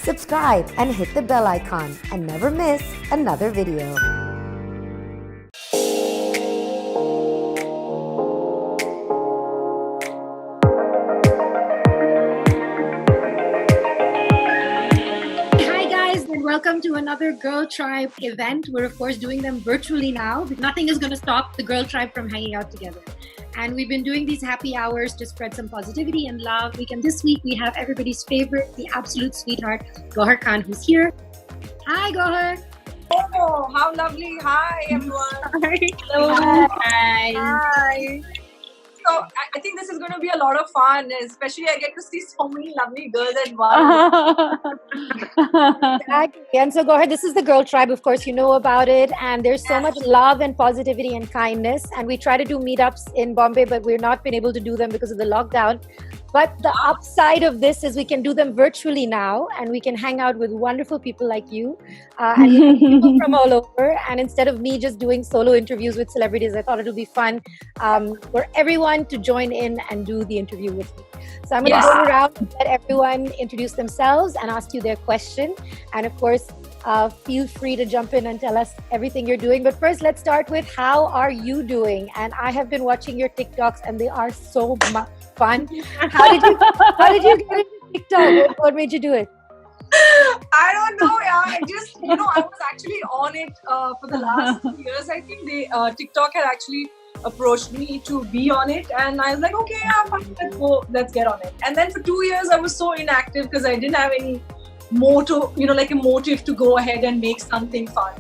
subscribe and hit the bell icon and never miss another video. Welcome to another Girl Tribe event. We're of course doing them virtually now. Nothing is going to stop the Girl Tribe from hanging out together. And we've been doing these happy hours to spread some positivity and love. And this week we have everybody's favorite, the absolute sweetheart, Gohar Khan, who's here. Hi, Gohar. Oh, how lovely. Hi, everyone. Hi. Hello. Hi. Hi. So I think this is going to be a lot of fun, especially I get to see so many lovely girls at once. Exactly. And so, Gohar, this is the Girl Tribe. Of course, you know about it. And there's so much love and positivity and kindness. And we try to do meetups in Bombay, but we've not been able to do them because of the lockdown. But the upside of this is we can do them virtually now, and we can hang out with wonderful people like you and people from all over. And instead of me just doing solo interviews with celebrities, I thought it'll be fun for everyone to join in and do the interview with me. So I'm going to go around and let everyone introduce themselves and ask you their question. And of course, feel free to jump in and tell us everything you're doing. But first, let's start with how are you doing? And I have been watching your TikToks, and they are so fun. How did you get into TikTok? What made you do it? I don't know. I just, I was actually on it for the last 2 years. I think TikTok had actually approached me to be on it, and I was like, okay, fine, let's get on it. And then for 2 years, I was so inactive because I didn't have any motive to go ahead and make something fun.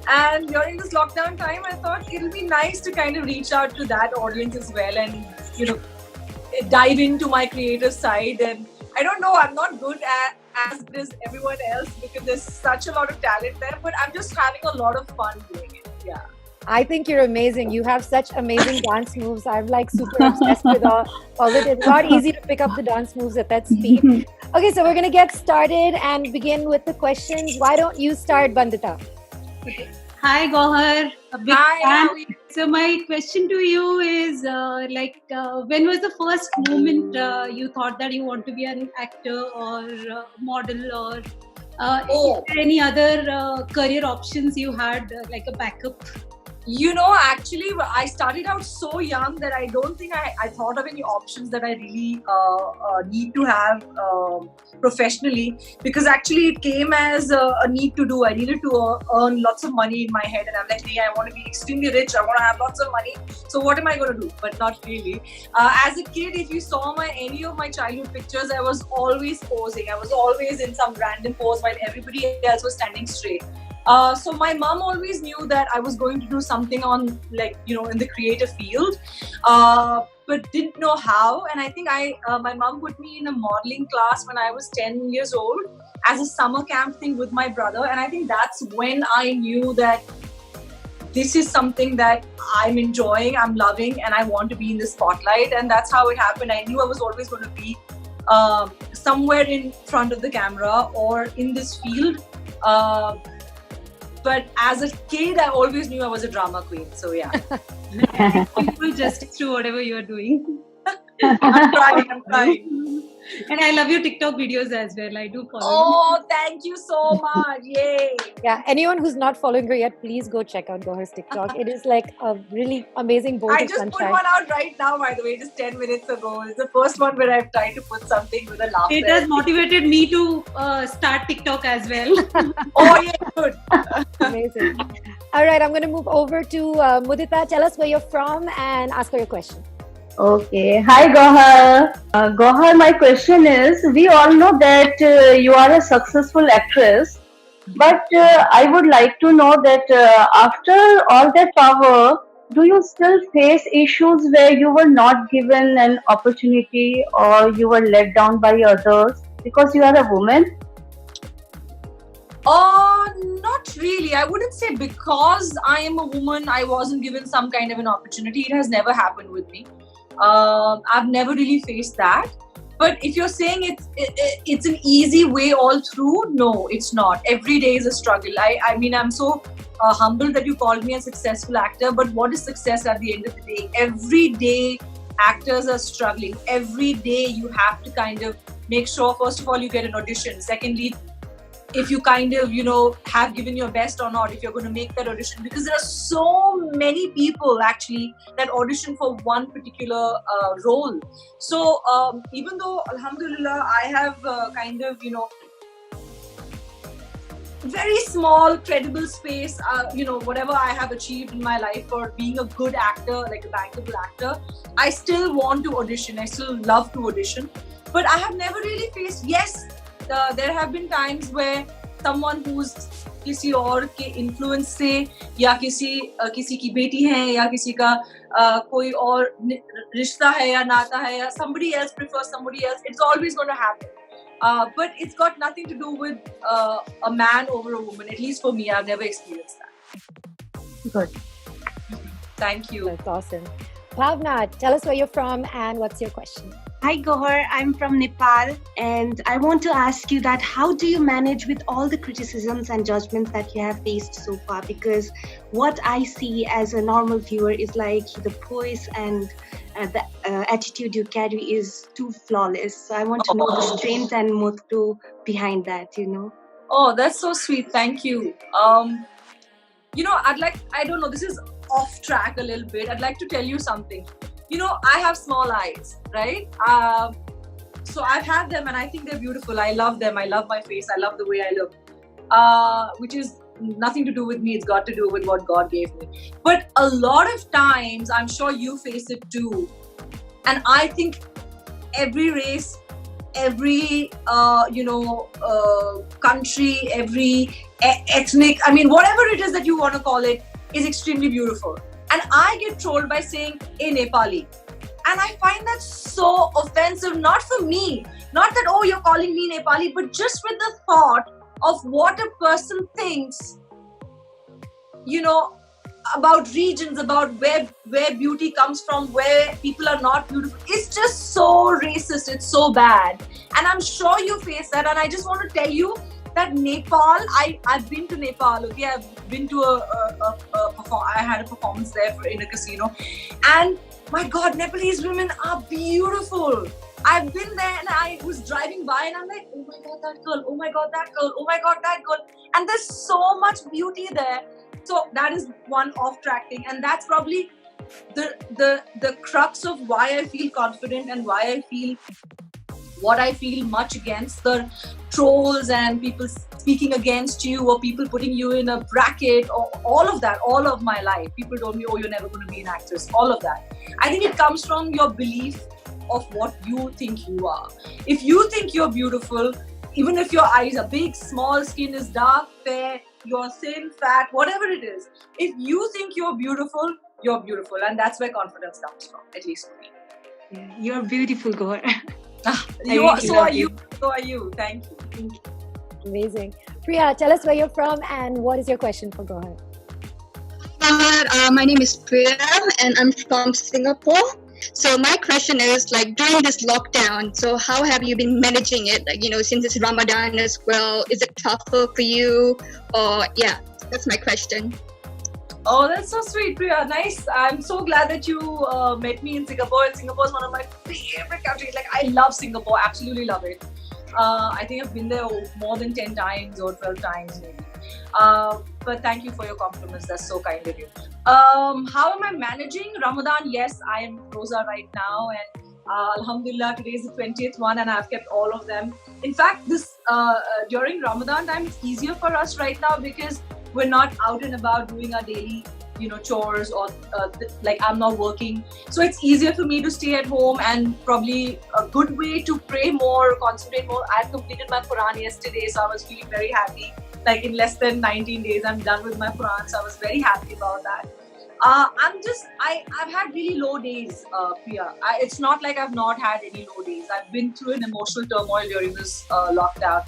And during this lockdown time, I thought it'll be nice to kind of reach out to that audience as well and, dive into my creative side. And I don't know, I'm not good as good as everyone else because there's such a lot of talent there, but I'm just having a lot of fun doing it. Yeah. I think you're amazing. You have such amazing dance moves. I'm like super obsessed with all of it. It's not easy to pick up the dance moves at that speed. Okay, so we're going to get started and begin with the questions. Why don't you start, Bandita? Okay. Hi, Gohar. A big fan. So my question to you is, when was the first moment you thought that you want to be an actor or model, or is there any other career options you had, like a backup? Actually, I started out so young that I don't think I thought of any options that I really need to have professionally, because actually it came as a need to do. I needed to earn lots of money in my head, and I'm like, hey, I want to be extremely rich. I want to have lots of money. So what am I going to do? But not really. As a kid, if you saw any of my childhood pictures, I was always posing. I was always in some random pose while everybody else was standing straight. So my mom always knew that I was going to do something on in the creative field, but didn't know how. And I think my mom put me in a modeling class when I was 10 years old as a summer camp thing with my brother. And I think that's when I knew that this is something that I'm enjoying, I'm loving, and I want to be in the spotlight. And that's how it happened. I knew I was always going to be somewhere in front of the camera or in this field. But as a kid, I always knew I was a drama queen. So yeah. People just through whatever you're doing. I'm trying. And I love your TikTok videos as well. I do follow you. Oh, thank you so much. Yay. Yeah, anyone who's not following her yet, please go check out Gohar's TikTok. It is like a really amazing bolt of sunshine. I just put one out right now, by the way, just 10 minutes ago. It's the first one where I've tried to put something with a laugh. It has motivated me to start TikTok as well. Oh, yeah, good. Amazing. All right, I'm going to move over to Mudita. Tell us where you're from and ask her your question. Okay. Hi, Gohar. Gohar, my question is, we all know that you are a successful actress, but I would like to know that after all that power, do you still face issues where you were not given an opportunity or you were let down by others because you are a woman? Not really. I wouldn't say because I am a woman, I wasn't given some kind of an opportunity. It has never happened with me. I've never really faced that. But if you're saying it's an easy way all through, no, it's not. Every day is a struggle. I mean, I'm so humbled that you called me a successful actor, but what is success at the end of the day? Every day actors are struggling. Every day you have to kind of make sure, first of all, you get an audition. Secondly, if you kind of, have given your best or not, if you're going to make that audition, because there are so many people actually that audition for one particular role. So even though, alhamdulillah, I have very small credible space, whatever I have achieved in my life for being a good actor, like a bankable actor, I still want to audition. I still love to audition, but I have never really faced, yes, there have been times where someone who's किसी और के influence से या किसी की बेटी है या किसी का कोई और रिश्ता है या नाता है या somebody else prefers somebody else, it's always going to happen. But it's got nothing to do with a man over a woman. At least for me, I've never experienced that. Good. Thank you. That's awesome. Bhavna, tell us where you're from and what's your question? Hi Gohar, I'm from Nepal, and I want to ask you that how do you manage with all the criticisms and judgments that you have faced so far? Because what I see as a normal viewer is like the poise and the attitude you carry is too flawless. So I want to know the strength and motto behind that, Oh, that's so sweet. Thank you. I don't know, this is off track a little bit. I'd like to tell you something. I have small eyes, right? So I've had them and I think they're beautiful. I love them. I love my face. I love the way I look. Which is nothing to do with me. It's got to do with what God gave me. But a lot of times, I'm sure you face it too. And I think every race, every, country, every ethnic, whatever it is that you want to call it, is extremely beautiful. And I get trolled by saying, "Hey, Nepali." And I find that so offensive, not for me. Not that, oh, you're calling me Nepali, but just with the thought of what a person thinks, about regions, about where beauty comes from, where people are not beautiful. It's just so racist. It's so bad. And I'm sure you face that. And I just want to tell you that Nepal, I've been to Nepal, okay? I've been to I had a performance there in a casino. And my God, Nepalese women are beautiful. I've been there and I was driving by and I'm like, oh my God, that girl, oh my God, that girl, oh my God, that girl. And there's so much beauty there. So that is one off-track thing. And that's probably the crux of why I feel confident and why I feel what I feel much against the trolls and people speaking against you or people putting you in a bracket or all of that, all of my life. People told me, oh, you're never going to be an actress, all of that. I think it comes from your belief of what you think you are. If you think you're beautiful, even if your eyes are big, small, skin is dark, fair, you're thin, fat, whatever it is, if you think you're beautiful, you're beautiful. And that's where confidence comes from, at least for me. Yeah, you're beautiful, Gohar. So are you. Thank you. Amazing. Priya, tell us where you're from and what is your question for Gohar? My name is Priya and I'm from Singapore. So my question is, during this lockdown, so how have you been managing it? Since it's Ramadan as well, is it tougher for you? Or yeah, that's my question. Oh, that's so sweet, Priya. Nice. I'm so glad that you met me in Singapore. And Singapore is one of my favorite countries. I love Singapore. Absolutely love it. I think I've been there more than 10 times or 12 times maybe. But thank you for your compliments. That's so kind of you. How am I managing Ramadan? Yes, I am Rosa right now. And Alhamdulillah, today is the 20th one and I've kept all of them. In fact, this during Ramadan time, it's easier for us right now because we're not out and about doing our daily, chores or I'm not working. So it's easier for me to stay at home and probably a good way to pray more, concentrate more. I completed my Quran yesterday, so I was feeling very happy. In less than 19 days, I'm done with my Quran. So I was very happy about that. I've had really low days, Priya. It's not like I've not had any low days. I've been through an emotional turmoil during this lockdown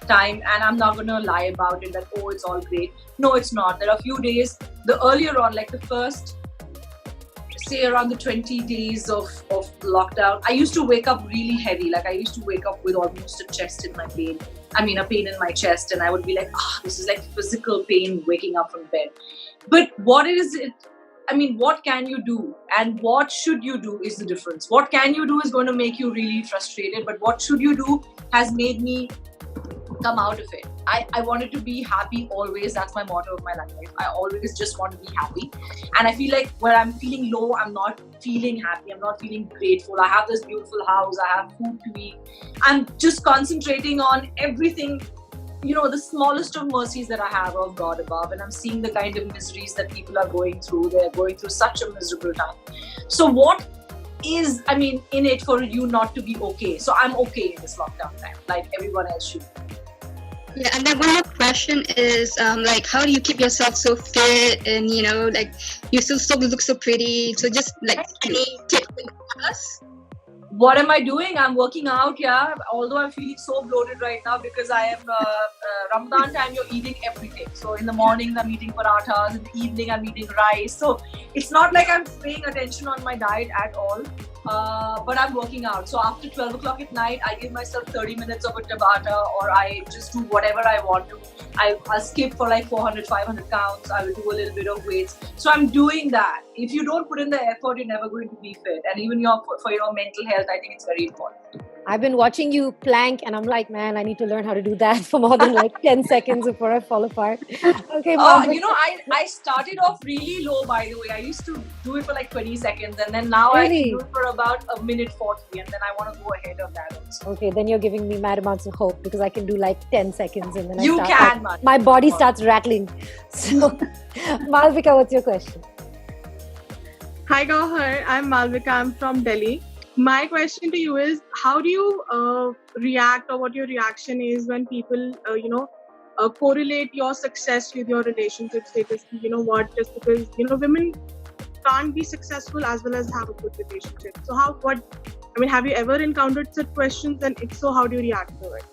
time, and I'm not going to lie about it that, oh, it's all great. No, it's not. There are a few days, the earlier on, the first, say around the 20 days of lockdown, I used to wake up really heavy. I used to wake up with almost a pain in my chest, and I would be like, this is physical pain waking up from bed. But what can you do and what should you do is the difference. What can you do is going to make you really frustrated, but what should you do has made me come out of it. I wanted to be happy always. That's my motto of my life. I always just want to be happy. And I feel like when I'm feeling low, I'm not feeling happy. I'm not feeling grateful. I have this beautiful house. I have food to eat. I'm just concentrating on everything, the smallest of mercies that I have of God above. And I'm seeing the kind of miseries that people are going through. They're going through such a miserable time. So what is, in it for you not to be okay? So I'm okay in this lockdown time, like everyone else should. Yeah, and then one more question is, how do you keep yourself so fit and, you still look so pretty? So just any tips for us? What am I doing? I'm working out, yeah. Although I'm feeling so bloated right now because I am Ramadan time, you're eating everything. So in the morning, I'm eating parathas. In the evening, I'm eating rice. So it's not like I'm paying attention on my diet at all. But I'm working out. So after 12 o'clock at night, I give myself 30 minutes of a Tabata, or I just do whatever I want to. I'll skip for like 400, 500 counts. I will do a little bit of weights. So I'm doing that. If you don't put in the effort, you're never going to be fit. And even for your mental health, I think it's very important. I've been watching you plank and I'm like, man, I need to learn how to do that for more than 10 seconds before I fall apart. Okay, Mom. I started off really low, by the way. I used to do it for 20 seconds and then now really? I can do it for about a minute 40 and then I want to go ahead of that also. Okay, then you're giving me mad amounts of hope because I can do 10 seconds and then my body starts rattling. So, Malvika, what's your question? Hi, Gauhar. I'm Malvika. I'm from Delhi. My question to you is, how do you react, or what your reaction is when people, correlate your success with your relationship status? Just because, women can't be successful as well as have a good relationship. So have you ever encountered such questions? And if so, how do you react to it?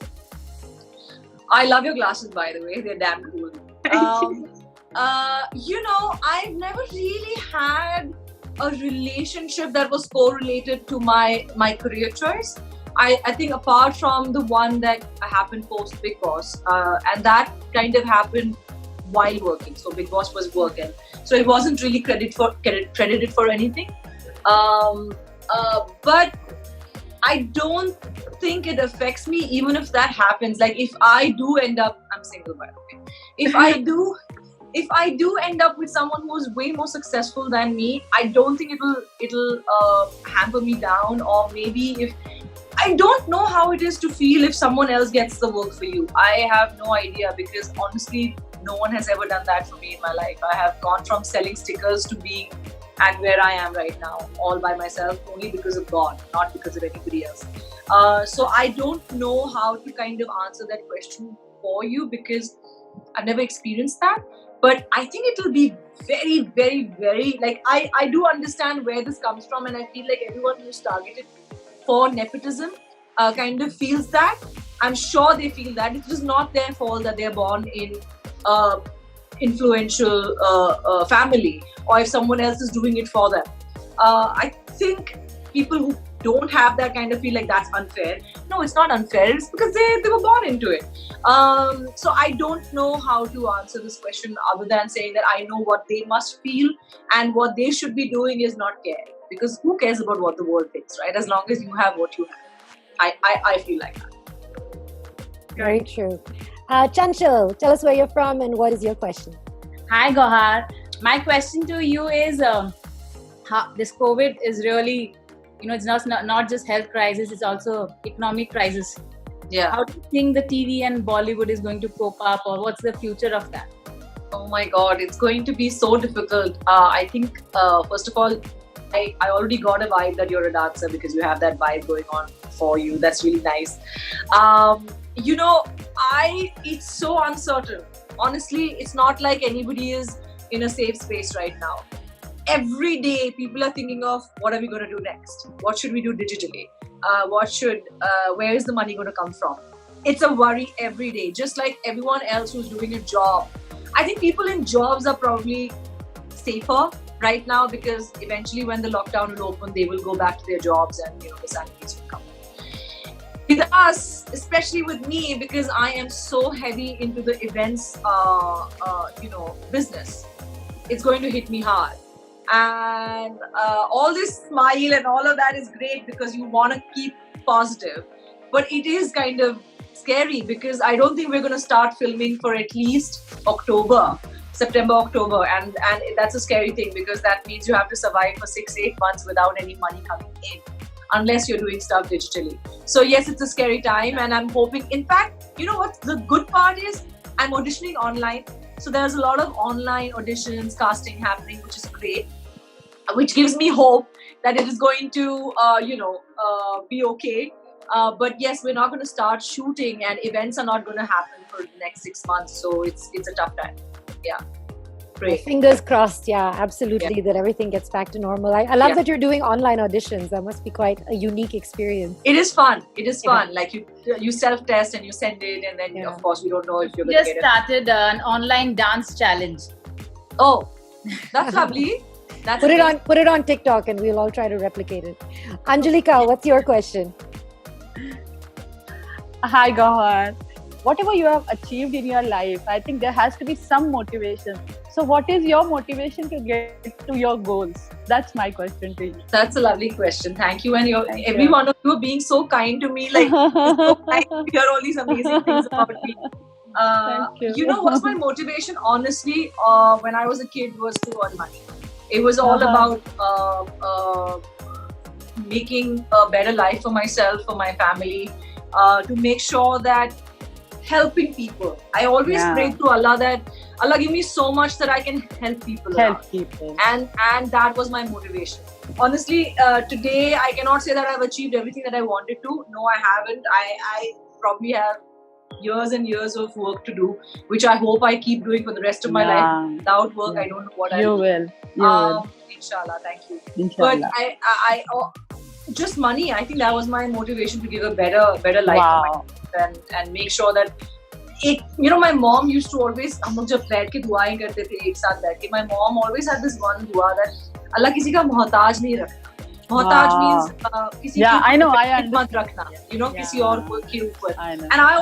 I love your glasses, by the way. They're damn cool. I've never really had a relationship that was correlated to my career choice. I think apart from the one that happened post Big Boss, and that kind of happened while working. So Big Boss was working, so it wasn't really credited for anything. But I don't think it affects me, even if that happens. If I do end up, I'm single by the way. If I do end up with someone who's way more successful than me, I don't think it'll hamper me down. Or maybe if I don't know how it is to feel if someone else gets the work for you. I have no idea, because honestly, no one has ever done that for me in my life. I have gone from selling stickers to being at where I am right now, all by myself, only because of God, not because of anybody else. So I don't know how to kind of answer that question for you, because I've never experienced that. But I think it will be very, very, very, I do understand where this comes from, and I feel like everyone who's targeted for nepotism kind of feels that. I'm sure they feel that. It's just not their fault that they're born in influential family, or if someone else is doing it for them. I think people who don't have that kind of feel like that's unfair. No, it's not unfair. It's because they were born into it. So I don't know how to answer this question other than saying that I know what they must feel, and what they should be doing is not care. Because who cares about what the world thinks, right? As long as you have what you have. I feel like that. Very true. Chanchal, tell us where you're from and what is your question? Hi, Gauhar. My question to you is, how this COVID is really, it's not just health crisis, it's also economic crisis. Yeah. How do you think the TV and Bollywood is going to cope up, or what's the future of that? Oh my God, it's going to be so difficult. I think, first of all, I already got a vibe that you're a dancer, because you have that vibe going on for you. That's really nice. It's so uncertain. Honestly, it's not like anybody is in a safe space right now. Every day, people are thinking of, what are we going to do next? What should we do digitally? Where is the money going to come from? It's a worry every day, just like everyone else who's doing a job. I think people in jobs are probably safer right now, because eventually when the lockdown will open, they will go back to their jobs and the salaries will come. With us, especially with me, because I am so heavy into the events business, it's going to hit me hard. And all this smile and all of that is great because you want to keep positive, but it is kind of scary because I don't think we're going to start filming for at least September, October, and that's a scary thing because that means you have to survive for 6-8 months without any money coming in, unless you're doing stuff digitally. So yes, it's a scary time, and I'm hoping. In fact, you know what? The good part is I'm auditioning online, so there's a lot of online auditions, casting happening, which is great, which gives me hope that it is going to, be okay. But yes, we're not going to start shooting, and events are not going to happen for the next 6 months. So it's a tough time. Yeah. Great. Fingers crossed. Yeah, absolutely. That everything gets back to normal. I love that you're doing online auditions. That must be quite a unique experience. It is fun. Like you self-test and you send it, and then of course we don't know if you're going to get it. Just started an online dance challenge. Oh, that's lovely. Put it on TikTok, and we'll all try to replicate it. Anjalika, what's your question? Hi, Gauhar. Whatever you have achieved in your life, I think there has to be some motivation. So what is your motivation to get to your goals? That's my question to you. That's a lovely question. Thank you. And every one of you are being so kind to me. Like, so kind to hear all these amazing things about me. Thank you. You know, what's my motivation? Honestly, when I was a kid, was to earn money. It was all about making a better life for myself, for my family, to make sure that helping people. I always pray to Allah that Allah give me so much that I can help people. And that was my motivation. Honestly, today I cannot say that I've achieved everything that I wanted to. No, I haven't. I probably have years and years of work to do, which I hope I keep doing for the rest of my life. Without work, I don't know what I will. You will. Inshallah, thank you. Inshallah. But I just money. I think that was my motivation to give a better life to myself and make sure that my mom used to always, हम लोग जब बैठ के दुआएं करते थे एक साथ बैठ के, my mom always had this one dua that Allah किसी का मोहताज नहीं रखना. मोहताज means किसी की मत रखना, किसी और के ऊपर. And I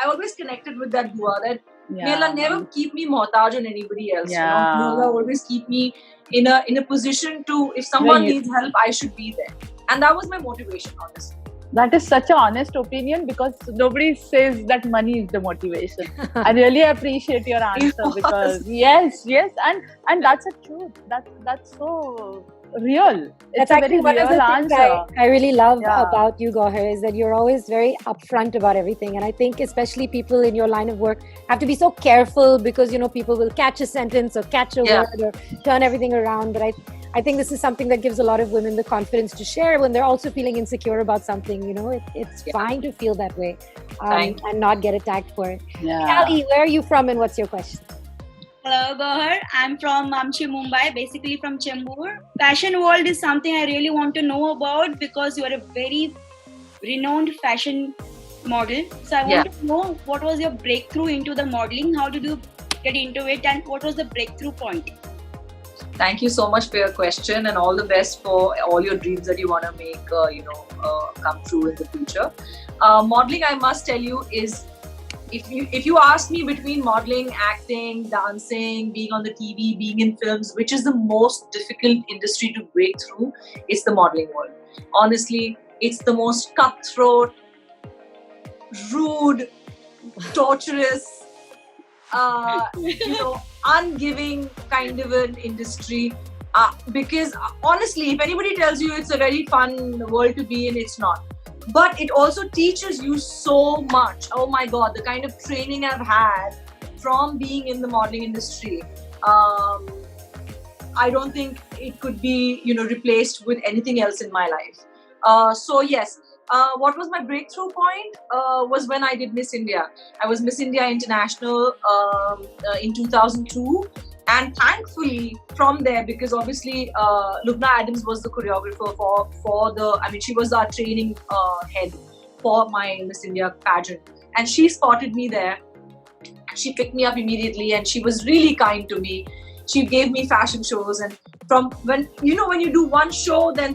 always connected with that dua that may Allah never keep me mohtaj on anybody else. May Allah always keep me in a position to, if someone needs help, I should be there. And that was my motivation, honestly. That is such an honest opinion because nobody says that money is the motivation. I really appreciate your answer because yes, and that's a truth. That's so real. It's a very real answer. I really love about you, Gauhar, is that you're always very upfront about everything. And I think especially people in your line of work have to be so careful because, people will catch a sentence or catch a word or turn everything around. But I think this is something that gives a lot of women the confidence to share when they're also feeling insecure about something. It's fine to feel that way and not get attacked for it. Kali, where are you from and what's your question? Hello, Gauhar. I'm from Amchi, Mumbai, basically from Chembur. Fashion world is something I really want to know about because you're a very renowned fashion model. So I want to know what was your breakthrough into the modeling? How did you get into it and what was the breakthrough point? Thank you so much for your question and all the best for all your dreams that you want to make, come true in the future. Modeling, I must tell you, is if you ask me between modeling, acting, dancing, being on the TV, being in films, which is the most difficult industry to break through, it's the modeling world. Honestly, it's the most cutthroat, rude, torturous, ungiving kind of an industry. Because honestly, if anybody tells you it's a very fun world to be in, it's not. But it also teaches you so much. Oh my God, the kind of training I've had from being in the modeling industry, I don't think it could be, replaced with anything else in my life. So yes, what was my breakthrough point? Was when I did Miss India. I was Miss India International in 2002. And thankfully, from there, because obviously Lubna Adams was the choreographer she was our training head for my Miss India pageant. And she spotted me there. She picked me up immediately and she was really kind to me. She gave me fashion shows, and from when you do one show, then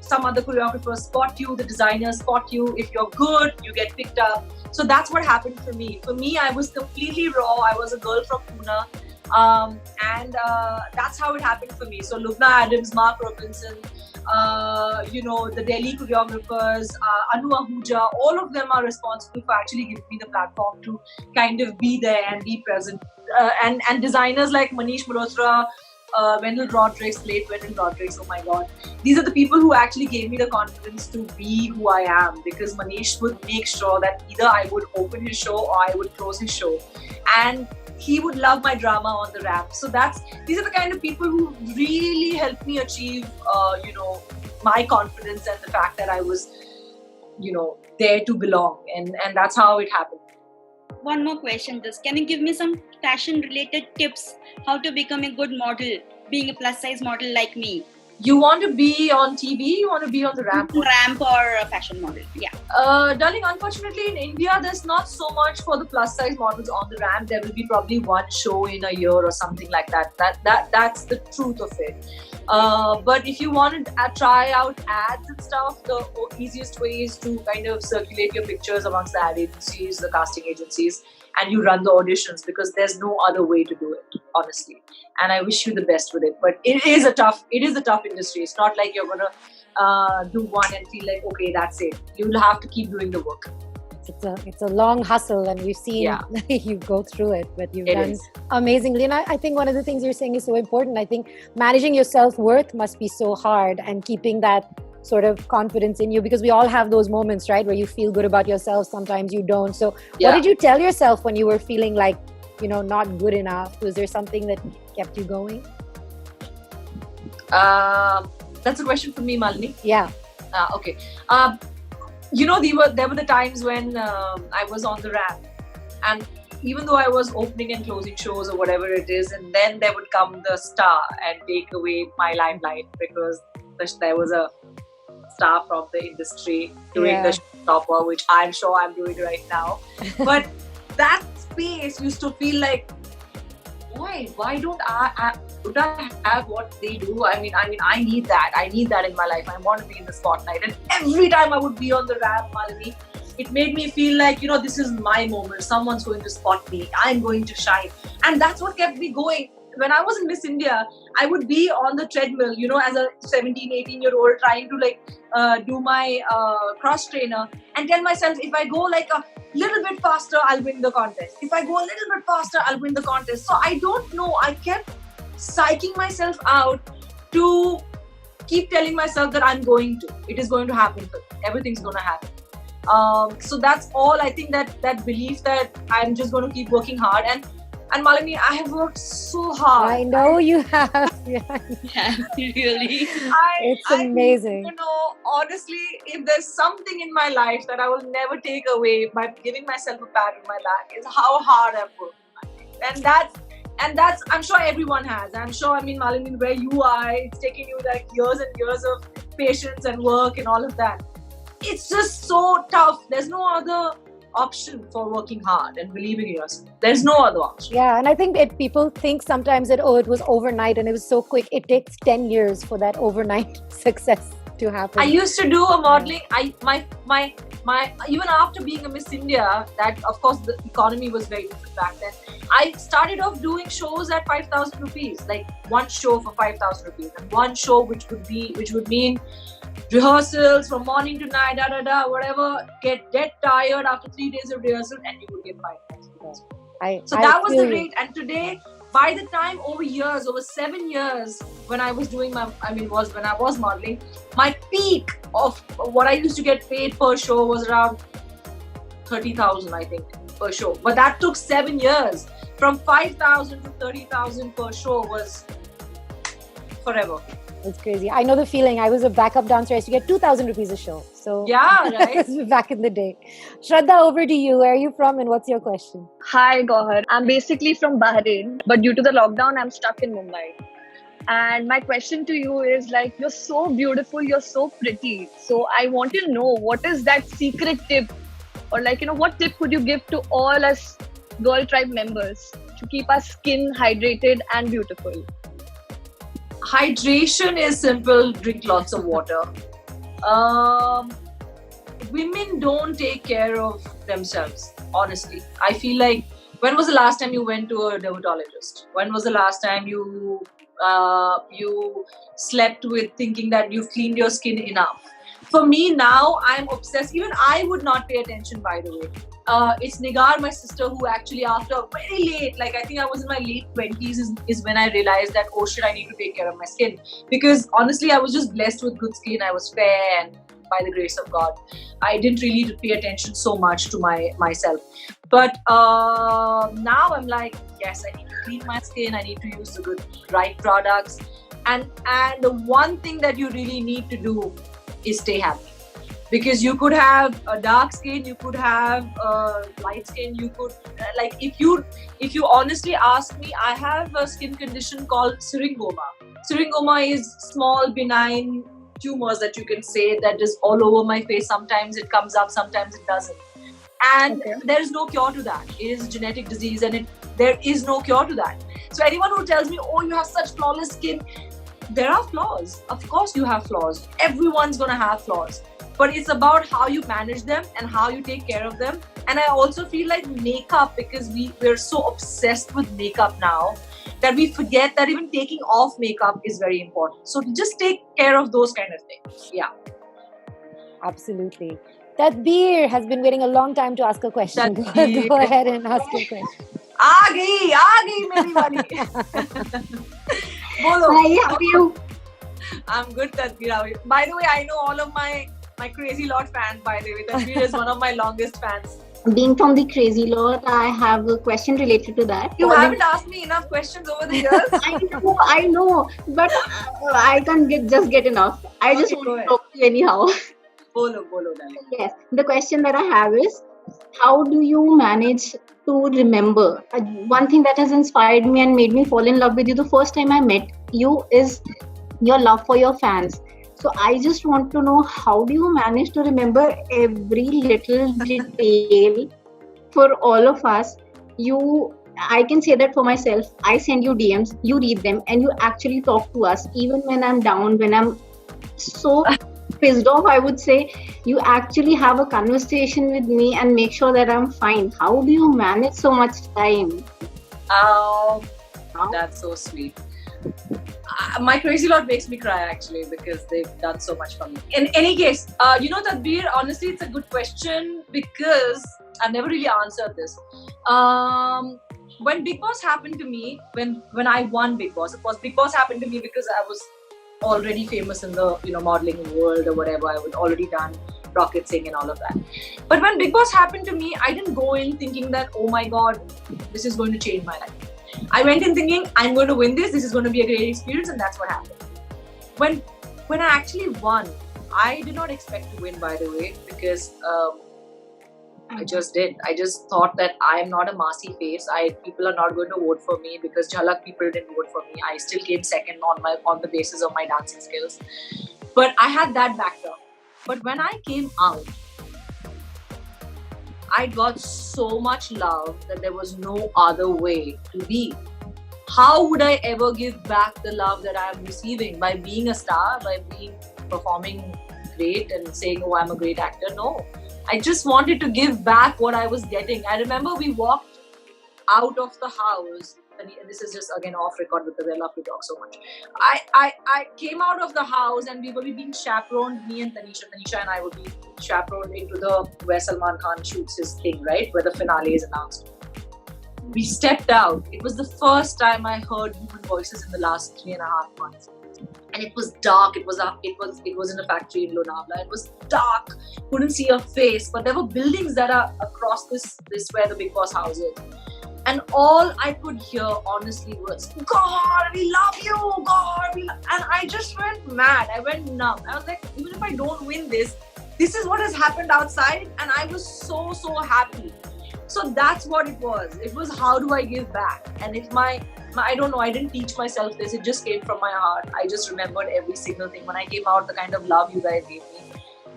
some other choreographers spot you, the designers spot you. If you're good, you get picked up. So that's what happened for me. For me, I was completely raw. I was a girl from Pune. And that's how it happened for me. So Lubna Adams, Mark Robinson, the Delhi choreographers, Anu Ahuja, all of them are responsible for actually giving me the platform to kind of be there and be present. And designers like Manish Malhotra, Wendell Rodrigues, late Wendell Rodrigues, oh my God. These are the people who actually gave me the confidence to be who I am, because Manish would make sure that either I would open his show or I would close his show. And he would love my drama on the ramp. So these are the kind of people who really helped me achieve, my confidence and the fact that I was, there to belong. And that's how it happened. One more question, just can you give me some fashion related tips how to become a good model, being a plus size model like me? You want to be on TV? You want to be on the ramp? Ramp or a fashion model, yeah. Darling, unfortunately in India, there's not so much for the plus size models on the ramp. There will be probably one show in a year or something like that. That's the truth of it. But if you want to try out ads and stuff, the easiest way is to kind of circulate your pictures amongst the ad agencies, the casting agencies, and you run the auditions, because there's no other way to do it, honestly. And I wish you the best with it. But it is a tough industry. It's not like you're gonna do one and feel like, okay, that's it. You'll have to keep doing the work. It's a long hustle, and we've seen you go through it, but you've done amazingly. And I think one of the things you're saying is so important. I think managing your self-worth must be so hard, and keeping that sort of confidence in you, because we all have those moments, right, where you feel good about yourself, sometimes you don't. So what did you tell yourself when you were feeling like, not good enough? Was there something that kept you going? That's a question for me, Malini. Yeah. Okay. There were the times when I was on the ramp, and even though I was opening and closing shows or whatever it is, and then there would come the star and take away my limelight, because there was a star from the industry doing the showstopper, which I'm sure I'm doing right now. But that space used to feel like, why don't I have what they do? I mean, I need that. I need that in my life. I want to be in the spotlight. And every time I would be on the ramp, Malini, it made me feel like, this is my moment. Someone's going to spot me. I'm going to shine. And that's what kept me going. When I was in Miss India, I would be on the treadmill, as a 17, 18-year-old, trying to do my cross trainer and tell myself, if I go like a little bit faster, I'll win the contest. If I go a little bit faster, I'll win the contest. So I don't know. I kept psyching myself out to keep telling myself that I'm going to. It is going to happen. Everything's going to happen. So that's all. I think that belief that I'm just going to keep working hard. And Malini, I have worked so hard. I know you have. Yeah, really. It's amazing. Honestly, if there's something in my life that I will never take away by giving myself a pat on my back, is how hard I've worked. And that's, I'm sure everyone has. I'm sure, Malini, where you are, it's taking you like years and years of patience and work and all of that. It's just so tough. There's no other option for working hard and believing in yourself. There's no other option. Yeah, and I think people think sometimes that, it was overnight and it was so quick. It takes 10 years for that overnight success to happen. I used to do a modeling. My even after being a Miss India, that of course the economy was very different back then. I started off doing shows at 5,000 rupees, like one show for 5,000 rupees, and one show which would mean rehearsals from morning to night, whatever, get dead tired after 3 days of rehearsal, and you would get 5,000. So that was the rate. And today, by the time over 7 years, when I was doing when I was modeling, my peak of what I used to get paid per show was around 30,000, I think, per show. But that took 7 years. From 5,000 to 30,000 per show was forever. It's crazy. I know the feeling. I was a backup dancer. I used to get 2,000 rupees a show. So yeah, right. Back in the day. Shraddha, over to you. Where are you from and what's your question? Hi, Gauhar. I'm basically from Bahrain, but due to the lockdown, I'm stuck in Mumbai. And my question to you is you're so beautiful, you're so pretty. So I want to know, what is that secret tip, or what tip could you give to all us Girl Tribe members to keep our skin hydrated and beautiful? Hydration is simple. Drink lots of water. Women don't take care of themselves, honestly. I feel like When was the last time you went to a dermatologist? When was the last time you slept with thinking that you've cleaned your skin enough? For me now, I'm obsessed. Even I would not pay attention, by the way. It's Nigar, my sister, who actually after very late, like I think I was in my late 20s is when I realized that, oh shit, I need to take care of my skin. Because honestly, I was just blessed with good skin. I was fair and by the grace of God, I didn't really pay attention so much to myself. But now I'm like, yes, I need to clean my skin. I need to use the right products. And the one thing that you really need to do is stay happy. Because you could have a dark skin, you could have light skin, you could like if you honestly ask me, I have a skin condition called syringoma. Syringoma is small benign tumors that you can say that is all over my face. Sometimes it comes up, sometimes it doesn't. And there is no cure to that. It is a genetic disease and there is no cure to that. So anyone who tells me, oh, you have such flawless skin, there are flaws. Of course you have flaws. Everyone's gonna have flaws. But it's about how you manage them and how you take care of them. And I also feel like makeup, because we're so obsessed with makeup now that we forget that even taking off makeup is very important. So just take care of those kind of things. Yeah. Absolutely. Tadbir has been waiting a long time to ask a question. Go ahead and ask your question. Aagi, meri wali. Bolo. Hi, how are you? I'm good, Tadbir. By the way, I know all of my Crazy Lot fans, by the way. Tadbir is one of my longest fans. Being from the Crazy Lot, I have a question related to that. You haven't asked me enough questions over the years. I know, but I can't get enough. I just want to talk to you anyhow. Bolo, darling. Yes, the question that I have is, how do you manage to remember? One thing that has inspired me and made me fall in love with you the first time I met you is your love for your fans. So I just want to know, how do you manage to remember every little detail for all of us? I can say that for myself. I send you DMs, you read them, and you actually talk to us. Even when I'm down, when I'm so pissed off, I would say, you actually have a conversation with me and make sure that I'm fine. How do you manage so much time? Oh, that's so sweet. My Crazy Lot makes me cry actually, because they've done so much for me. In any case, Tadbir, honestly, it's a good question because I've never really answered this. When Bigg Boss happened to me, when I won Bigg Boss, of course, Bigg Boss happened to me because I was already famous in the modeling world or whatever. I had already done Rocket Singh and all of that. But when Bigg Boss happened to me, I didn't go in thinking that, oh my God, this is going to change my life. I went in thinking, I'm going to win this is going to be a great experience, and that's what happened. When I actually won, I did not expect to win, by the way, because I just did. I just thought that I am not a massy face. People are not going to vote for me because Jhalak people didn't vote for me. I still came second on the basis of my dancing skills. But I had that backdrop. But when I came out, I got so much love that there was no other way to be. How would I ever give back the love that I am receiving by being a star, by performing great and saying, oh, I'm a great actor? No. I just wanted to give back what I was getting. I remember we walked out of the house, and this is just again off record because I love to talk so much. I came out of the house and we were being chaperoned, me and Tanisha and I would be chaperoned into where Salman Khan shoots his thing, right? Where the finale is announced. We stepped out. It was the first time I heard human voices in the last 3.5 months. And it was dark. It was in a factory in Lonavala. It was dark. Couldn't see a face. But there were buildings that are across this where the Bigg Boss house is. And all I could hear, honestly, was, God, we love you, God. And I just went mad. I went numb. I was like, even if I don't win this is what has happened outside. And I was so, so happy. So that's what it was. It was, how do I give back? And if I don't know, I didn't teach myself this. It just came from my heart. I just remembered every single thing. When I came out, the kind of love you guys gave me.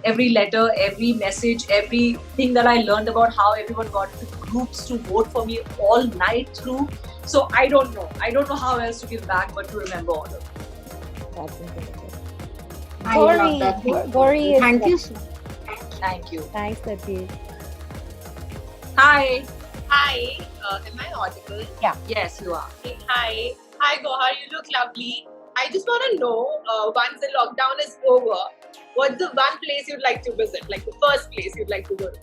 Every letter, every message, everything that I learned about how everyone got into groups to vote for me all night through. So I don't know. I don't know how else to give back but to remember all of it. That's incredible. I love that. Gauri, thank you. Thank you. Thanks, Tadbir. Hi. Hi, am I audible? Yeah. Yes, you are. Hi. Hi, Gohar, you look lovely. I just want to know, once the lockdown is over, what's the one place you'd like to visit? Like the first place you'd like to go to?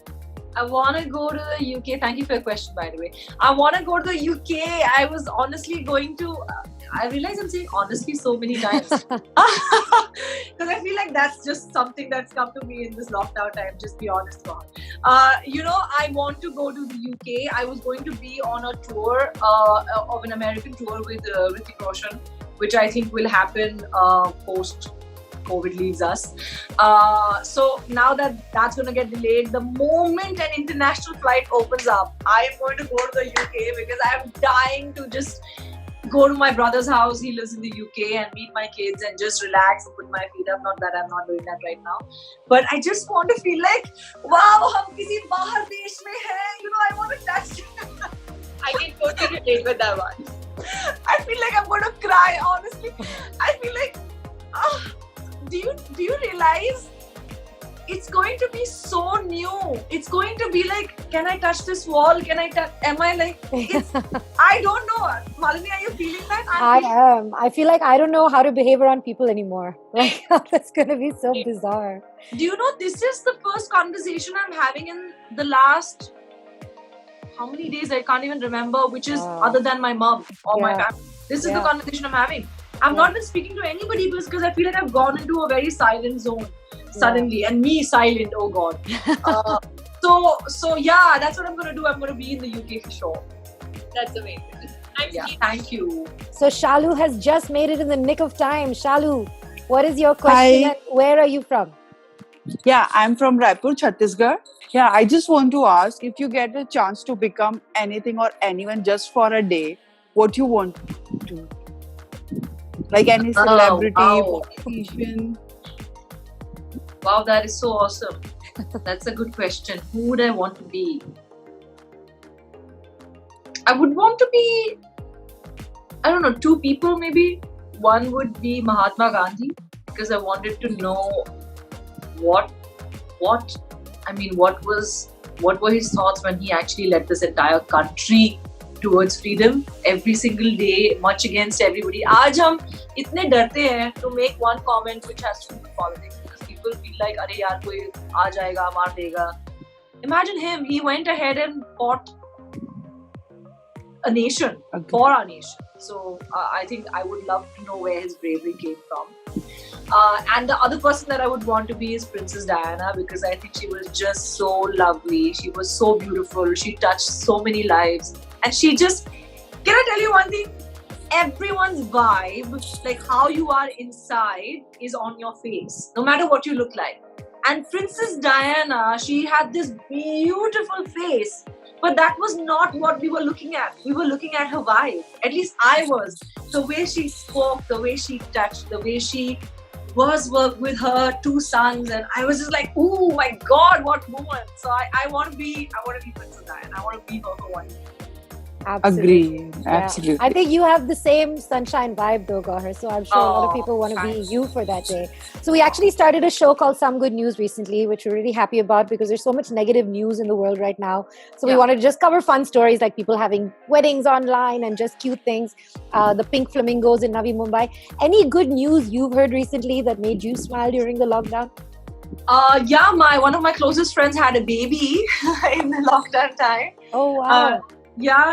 I want to go to the UK. Thank you for your question, by the way. I want to go to the UK. I was honestly going to... I realize I'm saying honestly so many times. Because I feel like that's just something that's come to me in this lockdown time. Just be honest about it. I want to go to the UK. I was going to be on a tour of an American tour with Hrithik Roshan, which I think will happen post COVID leaves us. So now that's going to get delayed, the moment an international flight opens up, I am going to go to the UK because I'm dying to just go to my brother's house. He lives in the UK, and meet my kids and just relax and put my feet up. Not that I'm not doing that right now, but I just want to feel like, wow, hum kisi bahar desh mein hai. I want to touch. I can totally relate with that one. I feel like I'm going to cry, honestly. I feel like, do you realize it's going to be so new? It's going to be like, can I touch this wall? Am I like, I don't know. Malini, are you feeling that? I am. I feel like I don't know how to behave around people anymore. Like, that's going to be so bizarre. Do you know, this is the first conversation I'm having in the last, how many days? I can't even remember, which is other than my mom or my family. This is the conversation I'm having. I've not been speaking to anybody because I feel like I've gone into a very silent zone suddenly, and me silent, oh god. So yeah, that's what I'm going to do. I'm going to be in the UK for sure. That's amazing. Thank you. So Shalu has just made it in the nick of time. Shalu, what is your question? And where are you from? Yeah, I'm from Raipur, Chhattisgarh. Yeah, I just want to ask, if you get a chance to become anything or anyone just for a day, what you want to? Like any celebrity, politician? Wow, that is so awesome. That's a good question. Who would I want to be? I would want to be, I don't know, two people maybe. One would be Mahatma Gandhi, because I wanted to know what were his thoughts when he actually led this entire country towards freedom every single day, much against everybody. आज हम इतने डरते हैं to make one comment which has to do with politics, because people feel like, अरे यार कोई आ जाएगा मार देगा. Imagine him. He went ahead and fought a nation for our nation. So I think I would love to know where his bravery came from. And the other person that I would want to be is Princess Diana, because I think she was just so lovely. She was so beautiful. She touched so many lives. And she just, can I tell you one thing? Everyone's vibe, like how you are inside, is on your face, no matter what you look like. And Princess Diana, she had this beautiful face, but that was not what we were looking at. We were looking at her vibe. At least I was. The way she spoke, the way she touched, the way she was with her two sons, and I was just like, oh my god, what woman. So I want to be Princess Diana. I want to be her for one day. Absolutely. Agree. Absolutely. I think you have the same sunshine vibe though, Gohar. So I'm sure a lot of people want to be you for that day. So we actually started a show called Some Good News recently, which we're really happy about because there's so much negative news in the world right now. So we wanted to just cover fun stories like people having weddings online and just cute things. The pink flamingos in Navi Mumbai. Any good news you've heard recently that made you smile during the lockdown? One of my closest friends had a baby in the lockdown time. Oh wow.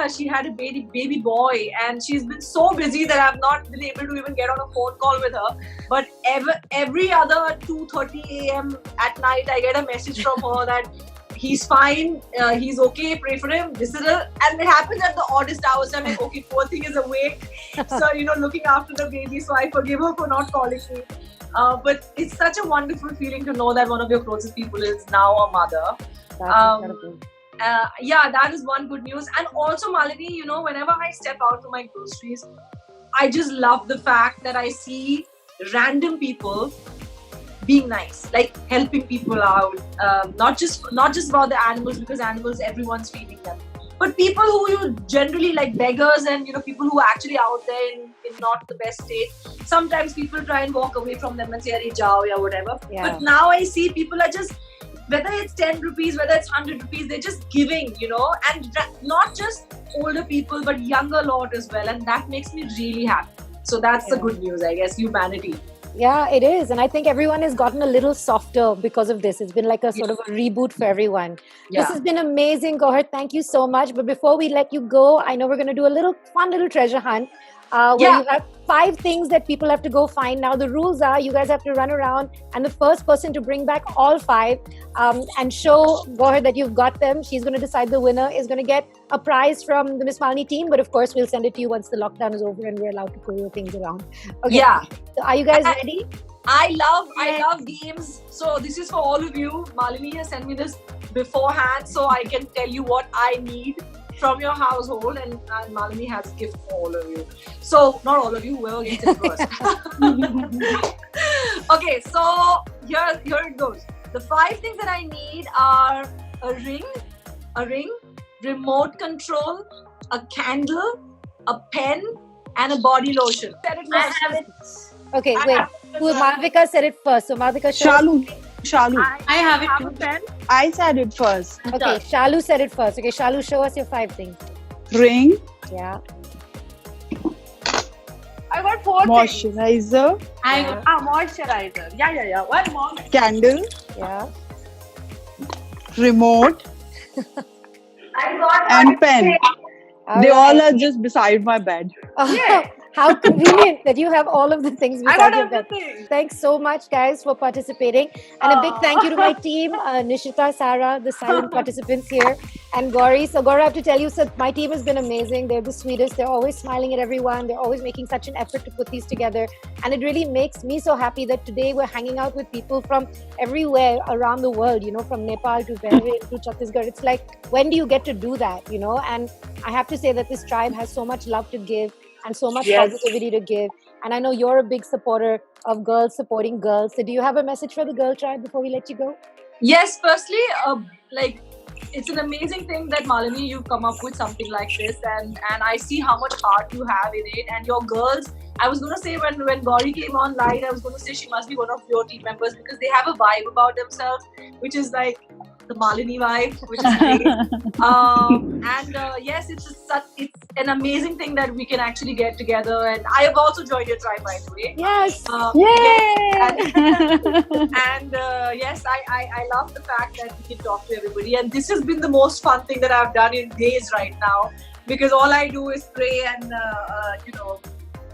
She had a baby boy, and she's been so busy that I've not been able to even get on a phone call with her. But every other 2:30 a.m. at night, I get a message from her that he's fine, he's okay, pray for him. And it happens at the oddest hours. I'm like, okay, poor thing is awake, so looking after the baby. So I forgive her for not calling me. But it's such a wonderful feeling to know that one of your closest people is now a mother. That's incredible. That is one good news. And also, Malini, whenever I step out to my groceries, I just love the fact that I see random people being nice, like helping people out. Not just about the animals, because animals, everyone's feeding them. But people who you generally like, beggars and people who are actually out there in not the best state. Sometimes people try and walk away from them and say, "Arey jao," or whatever. Yeah. But now I see people are just whether it's 10 rupees, whether it's 100 rupees, they're just giving, and not just older people, but younger lot as well. And that makes me really happy. So that's the good news, I guess, humanity. Yeah, it is. And I think everyone has gotten a little softer because of this. It's been like a sort of a reboot for everyone. Yeah. This has been amazing, Gauhar. Thank you so much. But before we let you go, I know we're going to do a fun little treasure hunt where you have 5 things that people have to go find. Now, the rules are you guys have to run around, and the first person to bring back all 5 and show Gauhar that you've got them, she's going to decide the winner is going to get a prize from the Miss Malini team. But of course, we'll send it to you once the lockdown is over and we're allowed to throw things around. Okay. Yeah. So are you guys ready? I love games. So this is for all of you. Malini has sent me this beforehand, so I can tell you what I need from your household, and Malini has a gift for all of you. So not all of you, whoever gets it first. Okay, so here it goes. The 5 things that I need are a ring, remote control, a candle, a pen, and a body lotion. I have it. Okay, wait. Malvika said it first. So Malvika, Shalu. I have it too. I said it first. Okay, Shalu said it first. Okay, Shalu, show us your 5 things. Ring. Yeah. I got 4 things. Moisturizer. I got Moisturizer. Yeah. One more. Candle. Yeah. Remote. I got And pen. All They right. all are just beside my bed. How convenient that you have all of the things I beside got your bed. everything. Thanks so much, guys, for participating. And a big thank you to my team, Nishita, Sarah, the silent participants here, and Gauri. So, Gauri, I have to tell you, so my team has been amazing. They're the sweetest. They're always smiling at everyone. They're always making such an effort to put these together. And it really makes me so happy that today we're hanging out with people from everywhere around the world, from Nepal to Bahrain to Chhattisgarh. It's like, when do you get to do that, And I have to say that this tribe has so much love to give and so much positivity to give. And I know you're a big supporter of girls supporting girls. So do you have a message for the girl tribe before we let you go? Yes, firstly, it's an amazing thing that Malini, you've come up with something like this, and I see how much heart you have in it. And your girls, I was going to say when Gauri came online, I was going to say she must be one of your team members because they have a vibe about themselves, which is like the Malini vibe, which is great. Yes, it's an amazing thing that we can actually get together. And I have also joined your tribe, by the way. Yes. Yes, I love the fact that we can talk to everybody. And this has been the most fun thing that I've done in days right now, because all I do is pray and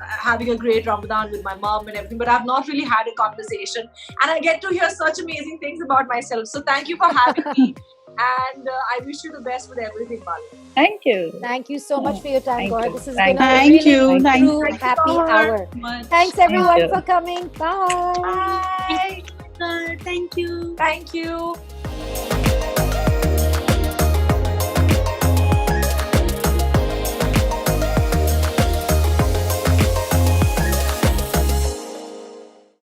having a great Ramadan with my mom and everything, but I've not really had a conversation, and I get to hear such amazing things about myself. So thank you for having me, and I wish you the best with everything, Malini. Thank you. Thank you so much for your time, Gauri. This has Thank been a you. really Thank you. true happy hour. Thanks everyone for coming. Bye. Thank you. Thank you.